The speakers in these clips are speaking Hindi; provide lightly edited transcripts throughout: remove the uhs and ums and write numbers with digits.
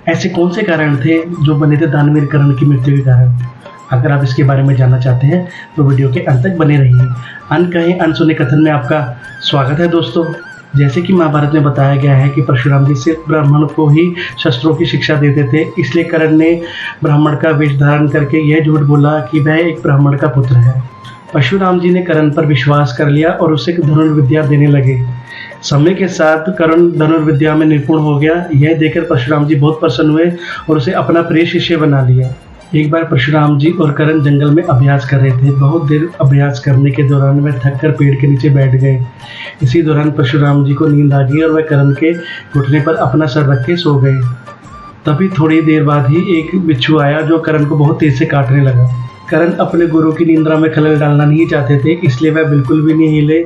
ऐसे कौन से कारण थे जो बने थे दानवीर कर्ण की मृत्यु के कारण? अगर आप इसके बारे में जानना चाहते हैं तो वीडियो के अंत तक बने रहिए। अन कहे अनसुने कथन में आपका स्वागत है दोस्तों। जैसे कि महाभारत में बताया गया है कि परशुराम जी सिर्फ ब्राह्मण को ही शस्त्रों की शिक्षा देते थे, इसलिए कर्ण ने ब्राह्मण का वेश धारण करके यह झूठ बोला कि वह एक ब्राह्मण का पुत्र है। परशुराम जी ने कर्ण पर विश्वास कर लिया और उसे धनुर्विद्या देने लगे। समय के साथ कर्ण धनुर्विद्या में निपुण हो गया। यह देखकर परशुराम जी बहुत प्रसन्न हुए और उसे अपना प्रिय शिष्य बना लिया। एक बार परशुराम जी और कर्ण जंगल में अभ्यास कर रहे थे। बहुत देर अभ्यास करने के दौरान वह थककर पेड़ के नीचे बैठ गए। इसी दौरान परशुराम जी को नींद आ गई और वह कर्ण के घुटने पर अपना सर रख के सो गए। तभी थोड़ी देर बाद ही एक बिच्छू आया जो कर्ण को बहुत तेज से काटने लगा। कर्ण अपने गुरु की निंद्रा में खलल डालना नहीं चाहते थे, इसलिए वह बिल्कुल भी नहीं हिले।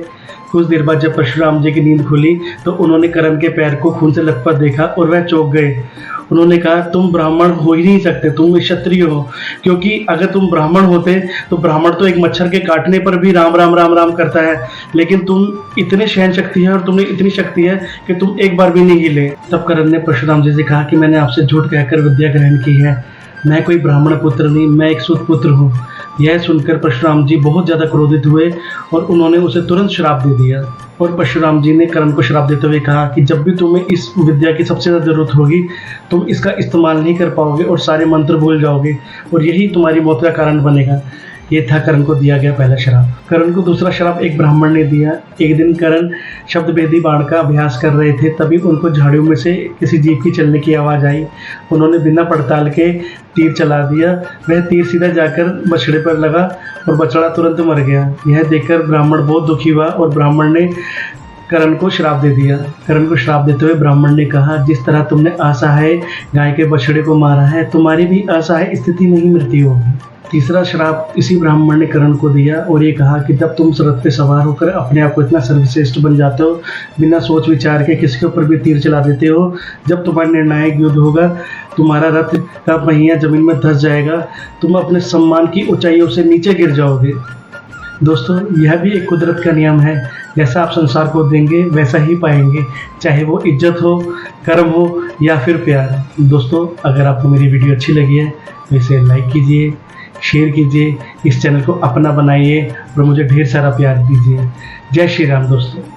कुछ देर बाद जब परशुराम जी की नींद खुली तो उन्होंने कर्ण के पैर को खून से लथपथ देखा और वह चौंक गए। उन्होंने कहा, तुम ब्राह्मण हो ही नहीं सकते, तुम क्षत्रिय हो, क्योंकि अगर तुम ब्राह्मण होते तो ब्राह्मण तो एक मच्छर के काटने पर भी राम राम राम राम करता है, लेकिन तुम इतने सहन शक्ति है और तुम्हें इतनी शक्ति है कि तुम एक बार भी नहीं हिले। तब कर्ण ने परशुराम जी से कहा कि मैंने आपसे झूठ कहकर विद्या ग्रहण की है, मैं कोई ब्राह्मण पुत्र नहीं, मैं एक सूत पुत्र हूँ। यह सुनकर परशुराम जी बहुत ज़्यादा क्रोधित हुए और उन्होंने उसे तुरंत श्राप दे दिया। और परशुराम जी ने कर्ण को श्राप देते हुए कहा कि जब भी तुम्हें इस विद्या की सबसे ज़्यादा ज़रूरत होगी तुम इसका इस्तेमाल नहीं कर पाओगे और सारे मंत्र भूल जाओगे और यही तुम्हारी मौत का कारण बनेगा। ये था कर्ण को दिया गया पहला श्राप। कर्ण को दूसरा श्राप एक ब्राह्मण ने दिया। एक दिन कर्ण शब्द भेदी बाण का अभ्यास कर रहे थे, तभी उनको झाड़ियों में से किसी जीव की चलने की आवाज़ आई। उन्होंने बिना पड़ताल के तीर चला दिया। वह तीर सीधा जाकर बछड़े पर लगा और बछड़ा तुरंत मर गया। यह देखकर ब्राह्मण बहुत दुखी हुआ और ब्राह्मण ने कर्ण को श्राप दे दिया। कर्ण को श्राप देते हुए ब्राह्मण ने कहा, जिस तरह तुमने असहाय गाय के बछड़े को मारा है, तुम्हारी भी असहाय स्थिति में ही मृत्यु होगी। तीसरा श्राप इसी ब्राह्मण ने कर्ण को दिया और ये कहा कि जब तुम रथ पे सवार होकर अपने आप को इतना सर्वश्रेष्ठ बन जाते हो, बिना सोच विचार के किसी के ऊपर भी तीर चला देते हो, जब तुम्हारा निर्णायक युद्ध होगा तुम्हारा रथ का पहिया जमीन में धंस जाएगा, तुम अपने सम्मान की ऊंचाइयों से नीचे गिर जाओगे। दोस्तों, यह भी एक कुदरत का नियम है, जैसा आप संसार को देंगे वैसा ही पाएंगे, चाहे वो इज्जत हो, कर्म हो या फिर प्यार। दोस्तों, अगर आपको मेरी वीडियो अच्छी लगी है तो इसे लाइक कीजिए, शेयर कीजिए, इस चैनल को अपना बनाइए और मुझे ढेर सारा प्यार दीजिए। जय श्री राम दोस्तों।